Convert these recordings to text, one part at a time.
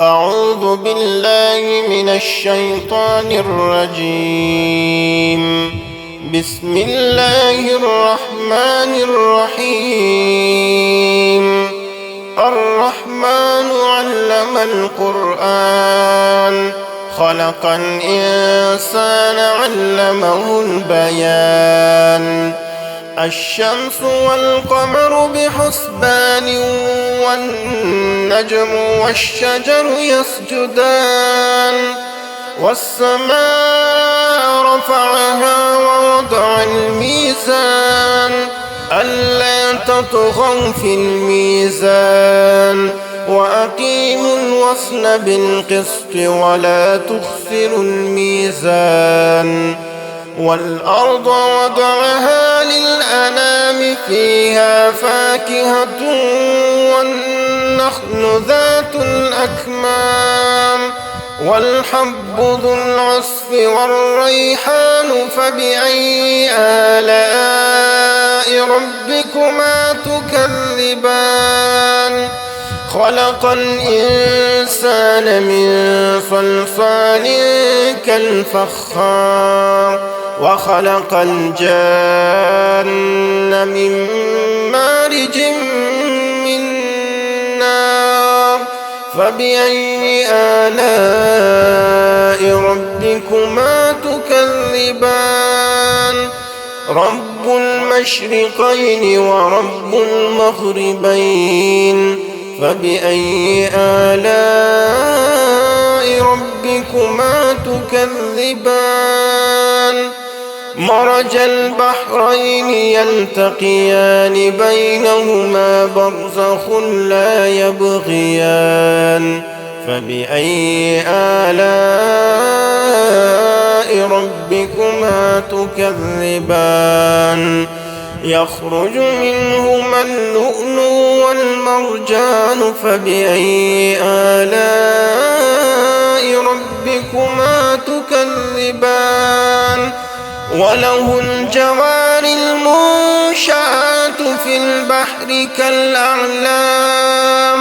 أعوذ بالله من الشيطان الرجيم. بسم الله الرحمن الرحيم. الرحمن علم القرآن، خلق الإنسان علمه البيان. الشمس والقمر بحسبان، والنجم والشجر يسجدان. والسماء رفعها ووضع الميزان، ألا تطغوا في الميزان، وأقيموا الوزن بالقسط ولا تخسروا الميزان. والأرض وضعها للأنام، فيها فاكهة والنخل ذات الأكمام، والحب ذو العصف والريحان. فبأي آلاء ربكما تكذبان؟ خلق الإنسان من صلصال كالفخار، وخلق الجان من مارج من نار. فبأي آلاء ربكما تكذبان؟ رب المشرقين ورب المغربين. فبأي آلاء ربكما تكذبان؟ مرج البحرين يلتقيان، بينهما برزخ لا يبغيان. فبأي آلاء ربكما تكذبان؟ يخرج منهما اللؤلؤ والمرجان. فبأي آلاء ربكما تكذبان؟ وله الجوار المنشآت في البحر كالأعلام.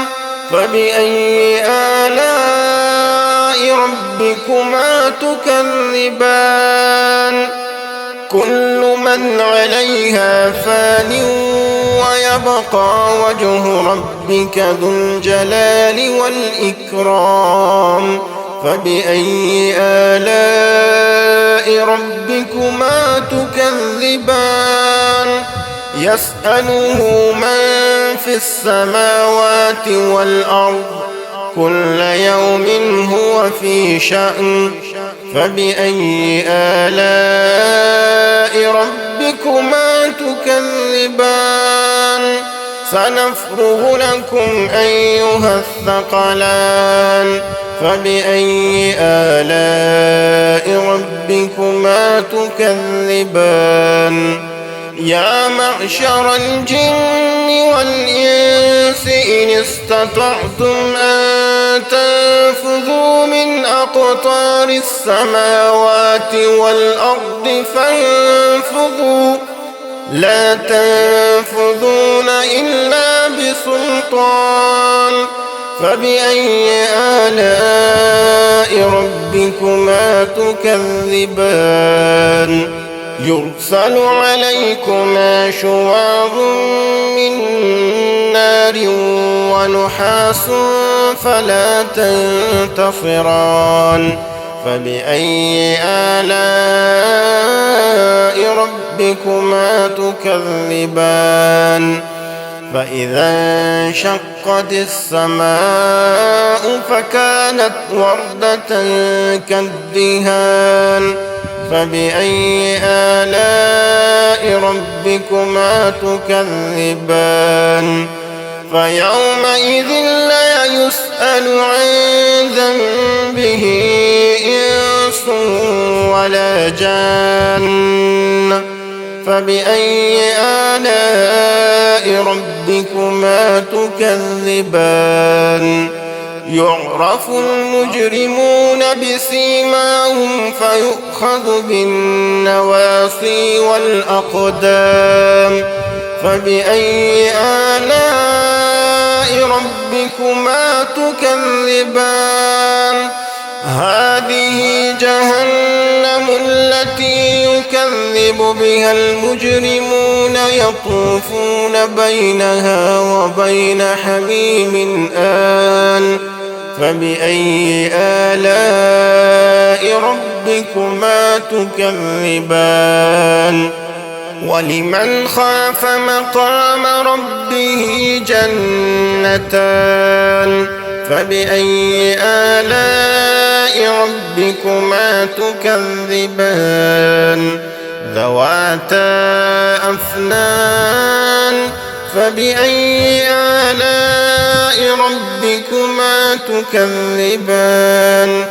فبأي آلاء ربكما تكذبان؟ كل من عليها فان، ويبقى وجه ربك ذو الجلال والإكرام. فبأي آلاء ربكما تكذبان؟ يسأله من في السماوات والأرض، كل يوم هو في شأن. فبأي آلاء ربكما تكذبان؟ سنفرغ لكم أيها الثقلان. فبأي آلاء ربكما تكذبان؟ يا معشر الجن والإنس، إن استطعتم أن تنفذوا من أقطار السماوات والأرض فانفذوا، لا تنفذون إلا بسلطان. فبأي آلاء ربكما تكذبان؟ يرسل عليكما شواظ من نار ونحاس فلا تنتصران. فبأي آلاء ربكما تكذبان؟ فإذا انشقت السماء فكانت وردة كالدهان. فبأي آلاء ربكما تكذبان؟ فيومئذ لا يسأل عن ذنبه إنس ولا جان. فبأي آلاء ربكما تكذبان؟ يعرف المجرمون بسيماهم فيؤخذ بالنواصي والأقدام. فبأي آلاء ربكما ربكما تكذبان هذه جهنم التي يكذب بها المجرمون يطوفون بينها وبين حميم آن فبأي آلاء ربكما تكذبان ولمن خاف مقام ربه جنتان فبأي آلاء ربكما تكذبان ذواتا أفنان فبأي آلاء ربكما تكذبان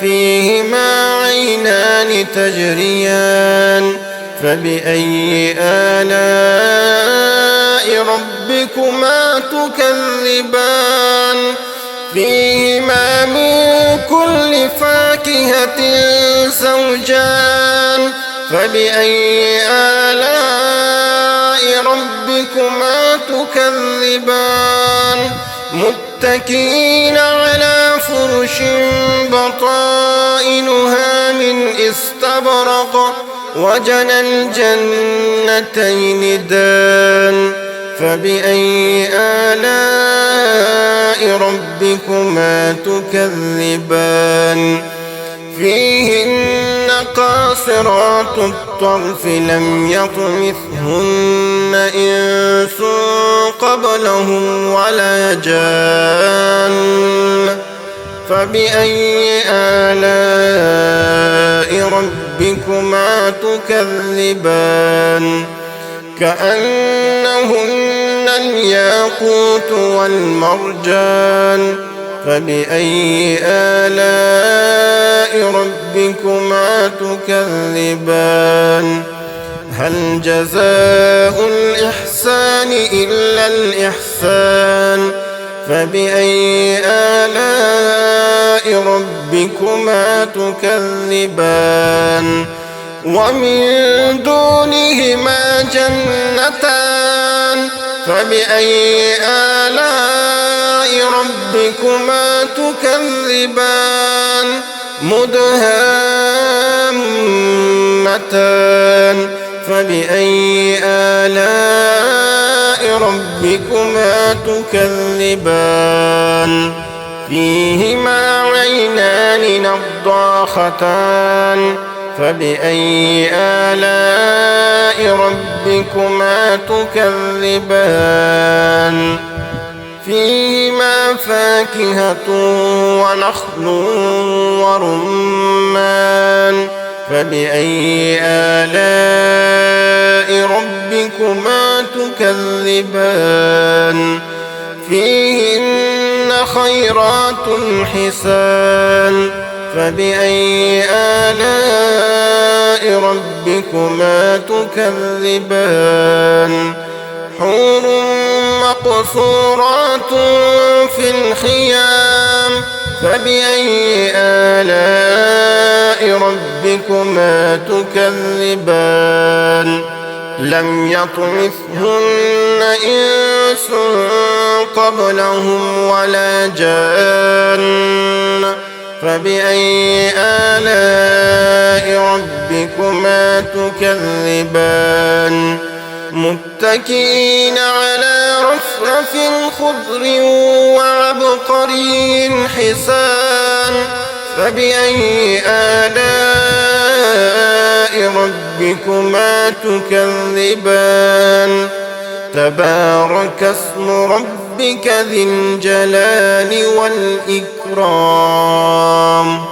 فيهما عينان تجريان فبأي آلاء ربكما تكذبان فيهما من كل فاكهة زوجان فبأي آلاء ربكما تكذبان متكئين على فرش بطائنها من استبرق وجنى الجنتين دان فبأي آلاء ربكما تكذبان فيهن قاصرات الطرف لم يطمثهن إنس قبلهم ولا جان فبأي آلاء ربكما تكذبان كأنهن الياقوت والمرجان فبأي آلاء ربكما تكذبان هل جزاء الإحسان إلا الإحسان فبأي آلاء ربكما تكذبان ومن دونهما جنتان فبأي آلاء ربكما تكذبان مدهامتان فبأي آلاء ربكما تكذبان فيهما عينان نضاختان فبأي آلاء ربكما تكذبان فيهما فاكهة ونخل ورمان فبأي آلاء ربكما تكذبان فيهن خيرات حسان فبأي آلاء ربكما تكذبان حور مقصورات في الخيام فبأي آلاء ربكما تكذبان لم يطمثهن إنس قبلهم ولا جان فبأي آلاء ربكما تكذبان متكئين على رفرف خضر وعبقري حسان فبأي آلاء ربكما تكذبان تبارك اسم ربك ذي الجلال والإكرام